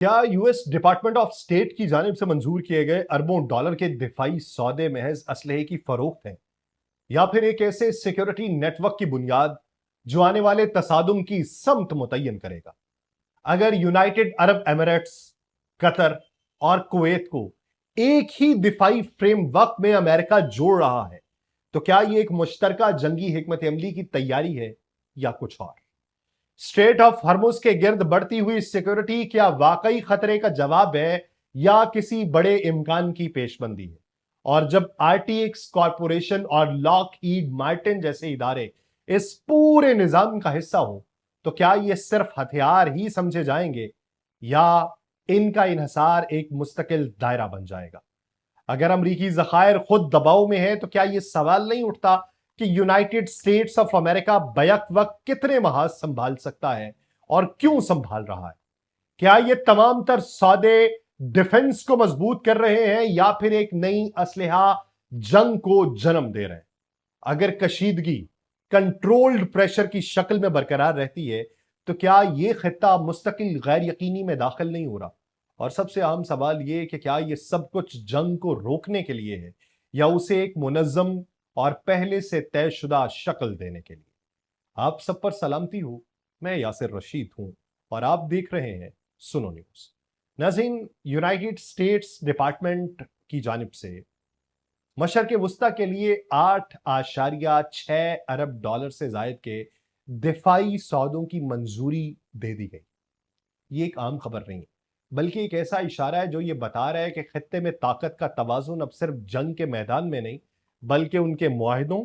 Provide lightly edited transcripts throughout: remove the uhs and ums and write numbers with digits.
کیا U S department of state کی جانب سے منظور کیے گئے اربوں ڈالر کے دفاعی سودے محض اسلحے کی فروخت ہیں یا پھر ایک ایسے سیکیورٹی نیٹ ورک کی بنیاد جو آنے والے تصادم کی سمت متعین کرے گا؟ اگر یونائٹڈ عرب ایمریٹس، قطر اور کویت کو ایک ہی دفاعی فریم ورک میں امریکہ جوڑ رہا ہے تو کیا یہ ایک مشترکہ جنگی حکمت عملی کی تیاری ہے یا کچھ اور؟ اسٹریٹ آف ہرمز کے گرد بڑھتی ہوئی سیکیورٹی کیا واقعی خطرے کا جواب ہے یا کسی بڑے امکان کی پیش بندی ہے؟ اور جب آر ٹی ایکس کارپوریشن اور لاک ہیڈ مارٹن جیسے ادارے اس پورے نظام کا حصہ ہوں تو کیا یہ صرف ہتھیار ہی سمجھے جائیں گے یا ان کا انحصار ایک مستقل دائرہ بن جائے گا؟ اگر امریکی ذخائر خود دباؤ میں ہے تو کیا یہ سوال نہیں اٹھتا کہ United States of America back وقت کتنے محاذ سنبھال سکتا ہے اور کیوں سنبھال رہا ہے؟ کیا یہ تمام تر سودے ڈیفنس کو مضبوط کر رہے ہیں یا پھر ایک نئی اسلحہ جنگ کو جنم دے رہے ہیں؟ اگر کشیدگی کنٹرولڈ پریشر کی شکل میں برقرار رہتی ہے تو کیا یہ خطہ مستقل غیر یقینی میں داخل نہیں ہو رہا؟ اور سب سے اہم سوال یہ کہ کیا یہ سب کچھ جنگ کو روکنے کے لیے ہے یا اسے ایک منظم اور پہلے سے طے شدہ شکل دینے کے لیے؟ آپ سب پر سلامتی ہو، میں یاسر رشید ہوں اور آپ دیکھ رہے ہیں سنو نیوز۔ ناظرین، یونائٹڈ اسٹیٹس ڈپارٹمنٹ کی جانب سے مشرق وسطیٰ کے لیے 8.6 ارب ڈالر سے زائد کے دفاعی سودوں کی منظوری دے دی گئی۔ یہ ایک عام خبر نہیں ہے بلکہ ایک ایسا اشارہ ہے جو یہ بتا رہا ہے کہ خطے میں طاقت کا توازن اب صرف جنگ کے میدان میں نہیں بلکہ ان کے معاہدوں،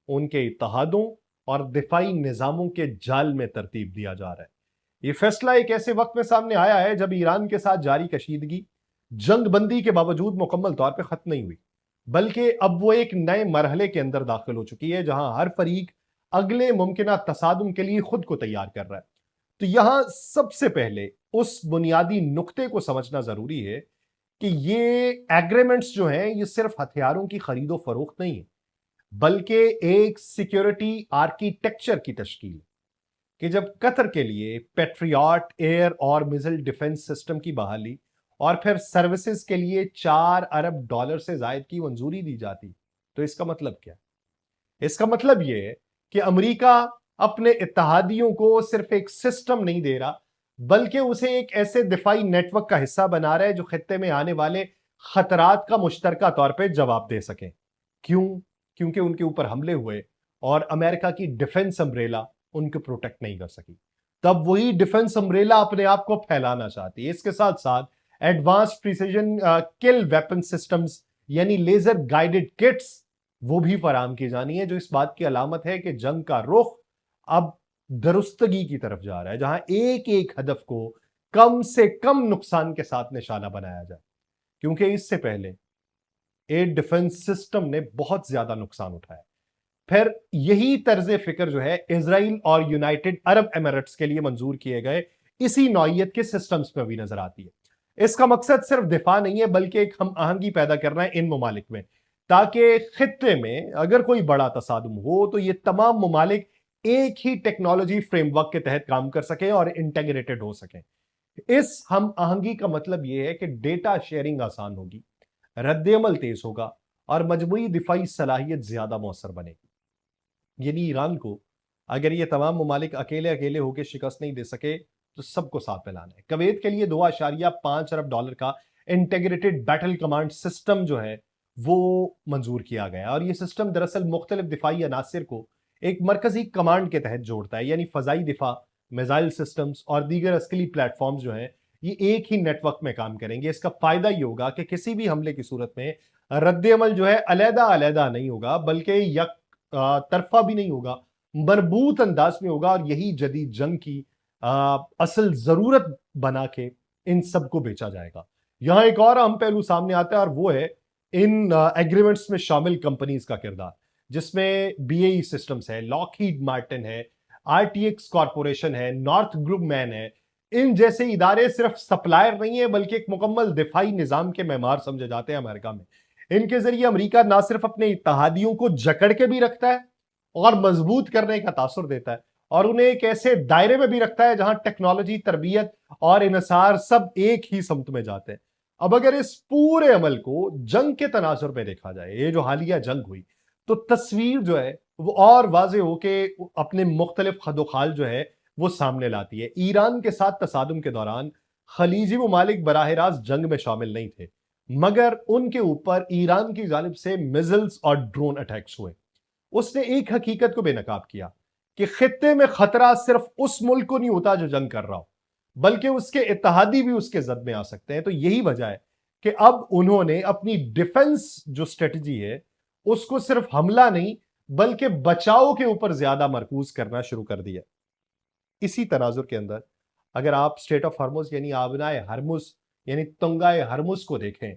ان کے اتحادوں اور دفاعی نظاموں کے جال میں ترتیب دیا جا رہا ہے۔ یہ فیصلہ ایک ایسے وقت میں سامنے آیا ہے جب ایران کے ساتھ جاری کشیدگی جنگ بندی کے باوجود مکمل طور پہ ختم نہیں ہوئی بلکہ اب وہ ایک نئے مرحلے کے اندر داخل ہو چکی ہے جہاں ہر فریق اگلے ممکنہ تصادم کے لیے خود کو تیار کر رہا ہے۔ تو یہاں سب سے پہلے اس بنیادی نقطے کو سمجھنا ضروری ہے کہ یہ ایگریمنٹس جو ہیں یہ صرف ہتھیاروں کی خرید و فروخت نہیں ہے بلکہ ایک سیکیورٹی آرکیٹیکچر کی تشکیل ہے کہ جب قطر کے لیے پیٹریاٹ ایئر اور میزائل ڈیفنس سسٹم کی بحالی اور پھر سروسز کے لیے 4 ارب ڈالر سے زائد کی منظوری دی جاتی تو اس کا مطلب کیا؟ اس کا مطلب یہ ہے کہ امریکہ اپنے اتحادیوں کو صرف ایک سسٹم نہیں دے رہا بلکہ اسے ایک ایسے دفاعی نیٹ ورک کا حصہ بنا رہا ہے جو خطے میں آنے والے خطرات کا مشترکہ طور پہ جواب دے سکیں۔ کیوں؟ کیونکہ ان کے اوپر حملے ہوئے اور امریکہ کی ڈیفنس امبریلا ان کو پروٹیکٹ نہیں کر سکی، تب وہی ڈیفنس امبریلا اپنے آپ کو پھیلانا چاہتی ہے۔ اس کے ساتھ ساتھ ایڈوانس پریسیجن کل ویپن سسٹمز یعنی لیزر گائیڈڈ کٹس وہ بھی فراہم کی جانی ہے جو اس بات کی علامت ہے کہ جنگ کا رخ اب درستگی کی طرف جا رہا ہے جہاں ایک ایک ہدف کو کم سے کم نقصان کے ساتھ نشانہ بنایا جائے، کیونکہ اس سے پہلے ایئر ڈیفنس سسٹم نے بہت زیادہ نقصان اٹھایا۔ پھر یہی طرز فکر جو ہے اسرائیل اور یونائٹڈ عرب ایمریٹس کے لیے منظور کیے گئے اسی نوعیت کے سسٹمز میں بھی نظر آتی ہے۔ اس کا مقصد صرف دفاع نہیں ہے بلکہ ایک ہم آہنگی پیدا کرنا ہے ان ممالک میں تاکہ خطے میں اگر کوئی بڑا تصادم ہو تو یہ تمام ممالک ایک ہی ٹیکنالوجی فریم ورک کے تحت کام کر سکیں اور انٹیگریٹڈ ہو سکیں۔ اس ہم آہنگی کا مطلب یہ ہے کہ ڈیٹا شیئرنگ آسان ہوگی، رد عمل تیز ہوگا اور مجموعی دفاعی صلاحیت زیادہ مؤثر بنے گی۔ یعنی ایران کو اگر یہ تمام ممالک اکیلے ہو کے شکست نہیں دے سکے تو سب کو ساتھ ملانا ہے۔ کویت کے لیے 2.5 ارب ڈالر کا انٹیگریٹڈ بیٹل کمانڈ سسٹم جو ہے وہ منظور کیا گیا اور یہ سسٹم دراصل مختلف دفاعی عناصر کو ایک مرکزی کمانڈ کے تحت جوڑتا ہے، یعنی فضائی دفاع، میزائل سسٹمز اور دیگر عسکری پلیٹ فارمز جو ہیں یہ ایک ہی نیٹ ورک میں کام کریں گے۔ اس کا فائدہ یہ ہوگا کہ کسی بھی حملے کی صورت میں رد عمل جو ہے علیحدہ نہیں ہوگا بلکہ یک طرفہ بھی نہیں ہوگا، مربوط انداز میں ہوگا اور یہی جدید جنگ کی اصل ضرورت بنا کے ان سب کو بیچا جائے گا۔ یہاں ایک اور اہم پہلو سامنے آتا ہے اور وہ ہے ان ایگریمنٹس میں شامل کمپنیز کا کردار، جس میں بی اے ای سسٹمز ہے، لاک ہیڈ مارٹن ہے، آر ٹی ایکس کارپوریشن ہے، نارتھ گروپ مین ہے۔ ان جیسے ادارے صرف سپلائر نہیں ہیں بلکہ ایک مکمل دفاعی نظام کے معمار سمجھے جاتے ہیں امریکہ میں۔ ان کے ذریعے امریکہ نہ صرف اپنے اتحادیوں کو جکڑ کے بھی رکھتا ہے اور مضبوط کرنے کا تاثر دیتا ہے اور انہیں ایک ایسے دائرے میں بھی رکھتا ہے جہاں ٹیکنالوجی، تربیت اور انحصار سب ایک ہی سمت میں جاتے ہیں۔ اب اگر اس پورے عمل کو جنگ کے تناظر میں دیکھا جائے، یہ جو حالیہ جنگ ہوئی، تو تصویر جو ہے وہ اور واضح ہو کے اپنے مختلف خد و خال جو ہے وہ سامنے لاتی ہے۔ ایران کے ساتھ تصادم کے دوران خلیجی ممالک براہ راست جنگ میں شامل نہیں تھے، مگر ان کے اوپر ایران کی جانب سے میزلز اور ڈرون اٹیکس ہوئے۔ اس نے ایک حقیقت کو بے نقاب کیا کہ خطے میں خطرہ صرف اس ملک کو نہیں ہوتا جو جنگ کر رہا ہو، بلکہ اس کے اتحادی بھی اس کے زد میں آ سکتے ہیں۔ تو یہی وجہ ہے کہ اب انہوں نے اپنی ڈیفنس جو اسٹریٹجی ہے اس کو صرف حملہ نہیں بلکہ بچاؤ کے اوپر زیادہ مرکوز کرنا شروع کر دیا۔ اسی تناظر کے اندر اگر آپ اسٹریٹ آف ہرمز یعنی آبنائے ہرمز یعنی تنگائے ہرمز کو دیکھیں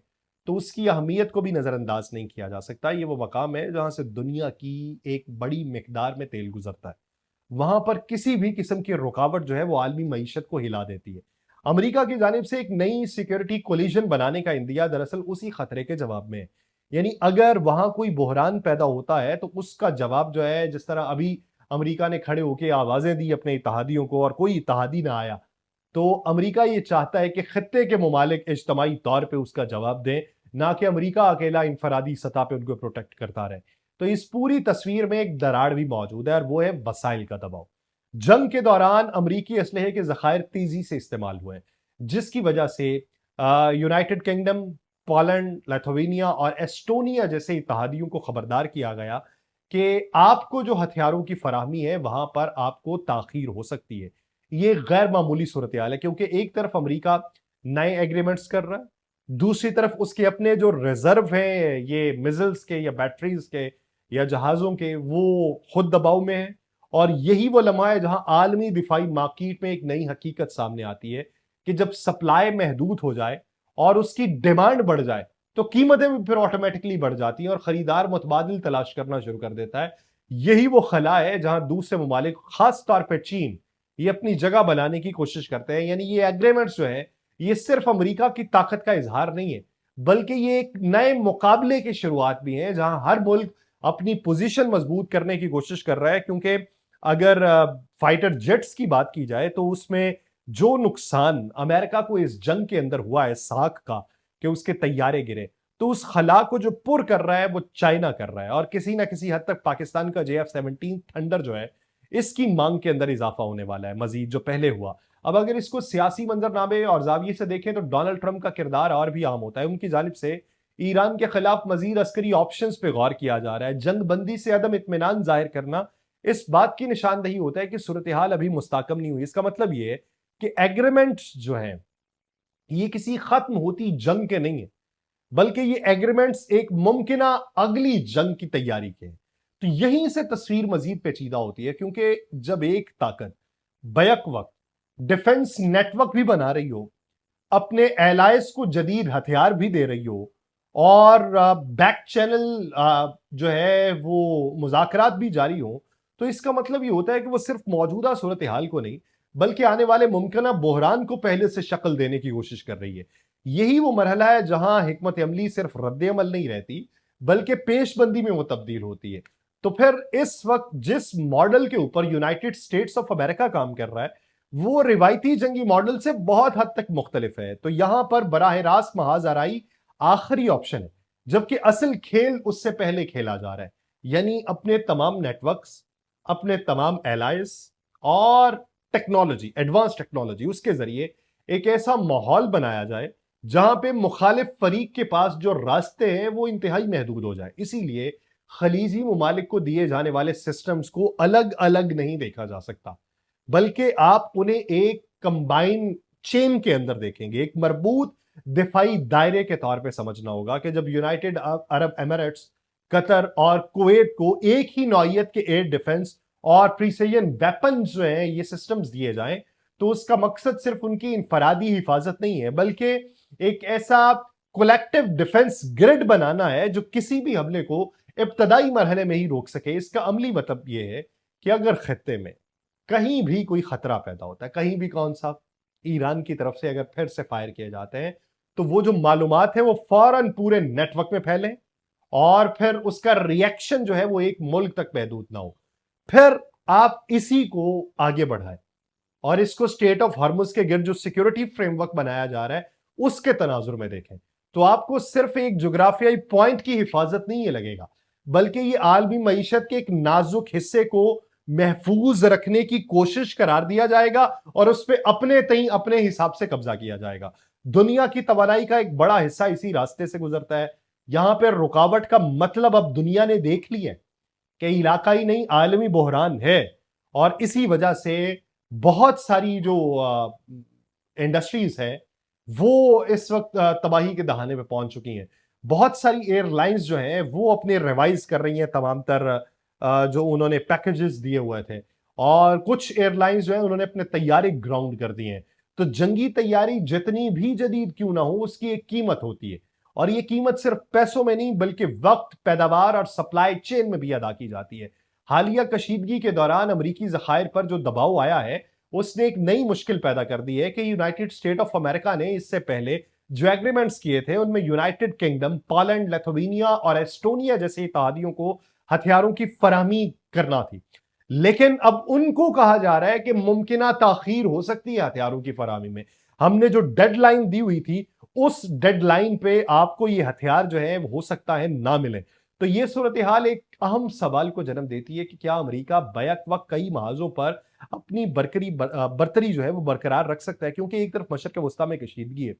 تو اس کی اہمیت کو بھی نظر انداز نہیں کیا جا سکتا۔ یہ وہ مقام ہے جہاں سے دنیا کی ایک بڑی مقدار میں تیل گزرتا ہے۔ وہاں پر کسی بھی قسم کی رکاوٹ جو ہے وہ عالمی معیشت کو ہلا دیتی ہے۔ امریکہ کی جانب سے ایک نئی سیکیورٹی کولیشن بنانے کا اندیا دراصل اسی خطرے کے جواب میں ہے۔ یعنی اگر وہاں کوئی بحران پیدا ہوتا ہے تو اس کا جواب جو ہے، جس طرح ابھی امریکہ نے کھڑے ہو کے آوازیں دی اپنے اتحادیوں کو اور کوئی اتحادی نہ آیا، تو امریکہ یہ چاہتا ہے کہ خطے کے ممالک اجتماعی طور پہ اس کا جواب دیں، نہ کہ امریکہ اکیلا انفرادی سطح پہ ان کو پروٹیکٹ کرتا رہے۔ تو اس پوری تصویر میں ایک دراڑ بھی موجود ہے اور وہ ہے وسائل کا دباؤ۔ جنگ کے دوران امریکی اسلحے کے ذخائر تیزی سے استعمال ہوئے ہیں، جس کی وجہ سے یونائٹڈ کنگڈم، پولینڈ، لیتھوینیا اور ایسٹونیا جیسے اتحادیوں کو خبردار کیا گیا کہ آپ کو جو ہتھیاروں کی فراہمی ہے وہاں پر آپ کو تاخیر ہو سکتی ہے۔ یہ غیر معمولی صورتحال ہے کیونکہ ایک طرف امریکہ نئے ایگریمنٹس کر رہا ہے، دوسری طرف اس کے اپنے جو ریزرو ہیں یہ میزلز کے یا بیٹریز کے یا جہازوں کے، وہ خود دباؤ میں ہیں۔ اور یہی وہ لمحہ ہے جہاں عالمی دفاعی مارکیٹ میں ایک نئی حقیقت سامنے آتی ہے کہ جب سپلائی محدود ہو جائے اور اس کی ڈیمانڈ بڑھ جائے تو قیمتیں بھی پھر آٹومیٹکلی بڑھ جاتی ہیں اور خریدار متبادل تلاش کرنا شروع کر دیتا ہے۔ یہی وہ خلا ہے جہاں دوسرے ممالک، خاص طور پہ چین، یہ اپنی جگہ بنانے کی کوشش کرتے ہیں۔ یعنی یہ ایگریمنٹس جو ہیں یہ صرف امریکہ کی طاقت کا اظہار نہیں ہے بلکہ یہ ایک نئے مقابلے کی شروعات بھی ہیں جہاں ہر ملک اپنی پوزیشن مضبوط کرنے کی کوشش کر رہا ہے۔ کیونکہ اگر فائٹر جیٹس کی بات کی جائے تو اس میں جو نقصان امریکہ کو اس جنگ کے اندر ہوا ہے ساکھ کا، کہ اس کے طیارے گرے، تو اس خلا کو جو پر کر رہا ہے وہ چائنا کر رہا ہے، اور کسی نہ کسی حد تک پاکستان کا JF-17 تھنڈر جو ہے اس کی مانگ کے اندر اضافہ ہونے والا ہے مزید جو پہلے ہوا۔ اب اگر اس کو سیاسی منظرنامے اور زاویے سے دیکھیں تو ڈونلڈ ٹرمپ کا کردار اور بھی عام ہوتا ہے۔ ان کی جانب سے ایران کے خلاف مزید عسکری آپشنز پہ غور کیا جا رہا ہے۔ جنگ بندی سے عدم اطمینان ظاہر کرنا اس بات کی نشاندہی ہوتا ہے کہ صورتحال ابھی مستحکم نہیں ہوئی۔ اس کا مطلب یہ ہے کہ ایگریمنٹ جو ہیں یہ کسی ختم ہوتی جنگ کے نہیں ہیں بلکہ یہ ایگریمنٹس ایک ممکنہ اگلی جنگ کی تیاری کے ہیں۔ تو یہیں سے تصویر مزید پیچیدہ ہوتی ہے کیونکہ جب ایک طاقت بیک وقت ڈیفنس نیٹ ورک بھی بنا رہی ہو، اپنے ایلائز کو جدید ہتھیار بھی دے رہی ہو اور بیک چینل جو ہے وہ مذاکرات بھی جاری ہوں، تو اس کا مطلب یہ ہوتا ہے کہ وہ صرف موجودہ صورتحال کو نہیں بلکہ آنے والے ممکنہ بحران کو پہلے سے شکل دینے کی کوشش کر رہی ہے۔ یہی وہ مرحلہ ہے جہاں حکمت عملی صرف رد عمل نہیں رہتی بلکہ پیش بندی میں وہ تبدیل ہوتی ہے۔ تو پھر اس وقت جس ماڈل کے اوپر یونائٹڈ اسٹیٹس آف امریکہ کام کر رہا ہے وہ روایتی جنگی ماڈل سے بہت حد تک مختلف ہے۔ تو یہاں پر براہ راست محاذ آرائی آخری آپشن ہے جبکہ اصل کھیل اس سے پہلے کھیلا جا رہا ہے۔ یعنی اپنے تمام نیٹ ورکس، اپنے تمام ایلائز اور ٹیکنالوجی، ایڈوانس ٹیکنالوجی، اس کے ذریعے ایک ایسا ماحول بنایا جائے جہاں پہ مخالف فریق کے پاس جو راستے ہیں وہ انتہائی محدود ہو جائے۔ اسی لیے خلیجی ممالک کو دیے جانے والے سسٹمز کو الگ الگ نہیں دیکھا جا سکتا بلکہ آپ انہیں ایک کمبائن چین کے اندر دیکھیں گے، ایک مربوط دفاعی دائرے کے طور پہ سمجھنا ہوگا کہ جب یونائٹڈ عرب ایمریٹس، قطر اور کویت کو ایک ہی نوعیت کے ایئر ڈیفنس اور پریسیجن ویپنز جو ہیں یہ سسٹمز دیے جائیں تو اس کا مقصد صرف ان کی انفرادی حفاظت نہیں ہے بلکہ ایک ایسا کولیکٹیو ڈیفنس گرڈ بنانا ہے جو کسی بھی حملے کو ابتدائی مرحلے میں ہی روک سکے۔ اس کا عملی مطلب یہ ہے کہ اگر خطے میں کہیں بھی کوئی خطرہ پیدا ہوتا ہے، کہیں بھی کون سا، ایران کی طرف سے اگر پھر سے فائر کیے جاتے ہیں تو وہ جو معلومات ہیں وہ فوراً پورے نیٹ ورک میں پھیلیں اور پھر اس کا ریئیکشن جو ہے وہ ایک ملک تک محدود نہ ہو۔ پھر آپ اسی کو آگے بڑھائیں اور اس کو اسٹریٹ آف ہارمز کے گرد جو سیکیورٹی فریم ورک بنایا جا رہا ہے اس کے تناظر میں دیکھیں تو آپ کو صرف ایک جغرافیائی پوائنٹ کی حفاظت نہیں یہ لگے گا، بلکہ یہ عالمی معیشت کے ایک نازک حصے کو محفوظ رکھنے کی کوشش قرار دیا جائے گا اور اس پہ اپنے حساب سے قبضہ کیا جائے گا۔ دنیا کی توانائی کا ایک بڑا حصہ اسی راستے سے گزرتا ہے۔ یہاں پہ رکاوٹ کا مطلب اب دنیا نے دیکھ لی ہے کہ علاقائی نہیں عالمی بحران ہے، اور اسی وجہ سے بہت ساری جو انڈسٹریز ہیں وہ اس وقت تباہی کے دہانے پہ پہنچ چکی ہیں۔ بہت ساری ایئر لائنز جو ہیں وہ اپنے ریوائز کر رہی ہیں تمام تر جو انہوں نے پیکجز دیے ہوئے تھے، اور کچھ ایئر لائنز جو ہیں انہوں نے اپنے طیارے گراؤنڈ کر دیے ہیں۔ تو جنگی تیاری جتنی بھی جدید کیوں نہ ہو اس کی ایک قیمت ہوتی ہے، اور یہ قیمت صرف پیسوں میں نہیں بلکہ وقت، پیداوار اور سپلائی چین میں بھی ادا کی جاتی ہے۔ حالیہ کشیدگی کے دوران امریکی ذخائر پر جو دباؤ آیا ہے اس نے ایک نئی مشکل پیدا کر دی ہے کہ یونائٹڈ اسٹیٹ آف امریکہ نے اس سے پہلے جو ایگریمنٹس کیے تھے ان میں یونائٹڈ کنگڈم، پولینڈ، لیتھوینیا اور ایسٹونیا جیسے اتحادیوں کو ہتھیاروں کی فراہمی کرنا تھی، لیکن اب ان کو کہا جا رہا ہے کہ ممکنہ تاخیر ہو سکتی ہے ہتھیاروں کی فراہمی میں۔ ہم نے جو ڈیڈ لائن دی ہوئی تھی اس ڈیڈ لائن پہ آپ کو یہ ہتھیار جو ہے ہو سکتا ہے نہ ملے۔ تو یہ صورتحال ایک اہم سوال کو جنم دیتی ہے کہ کیا امریکہ بیک وقت کئی محاذوں پر اپنی برتری جو ہے وہ برقرار رکھ سکتا ہے، کیونکہ ایک طرف مشرق وسطیٰ میں کشیدگی ہے،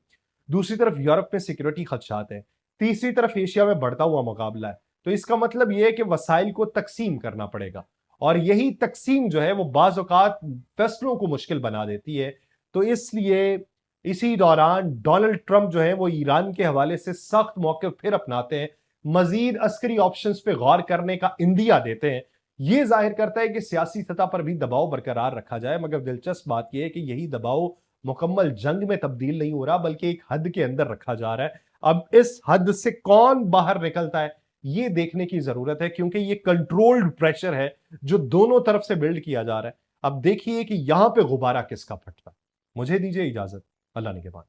دوسری طرف یورپ میں سیکیورٹی خدشات ہیں، تیسری طرف ایشیا میں بڑھتا ہوا مقابلہ ہے۔ تو اس کا مطلب یہ ہے کہ وسائل کو تقسیم کرنا پڑے گا، اور یہی تقسیم جو ہے وہ بعض اوقات فیصلوں کو مشکل بنا دیتی ہے۔ تو اس لیے اسی دوران ڈونلڈ ٹرمپ جو ہے وہ ایران کے حوالے سے سخت موقف پھر اپناتے ہیں، مزید عسکری آپشنز پہ غور کرنے کا اندیا دیتے ہیں۔ یہ ظاہر کرتا ہے کہ سیاسی سطح پر بھی دباؤ برقرار رکھا جائے، مگر دلچسپ بات یہ ہے کہ یہی دباؤ مکمل جنگ میں تبدیل نہیں ہو رہا بلکہ ایک حد کے اندر رکھا جا رہا ہے۔ اب اس حد سے کون باہر نکلتا ہے یہ دیکھنے کی ضرورت ہے، کیونکہ یہ کنٹرولڈ پریشر ہے جو دونوں طرف سے بلڈ کیا جا رہا ہے۔ اب دیکھیے کہ یہاں پہ غبارہ کس کا پھٹتا ہے۔ مجھے دیجیے اجازت، اللہ نگہبان۔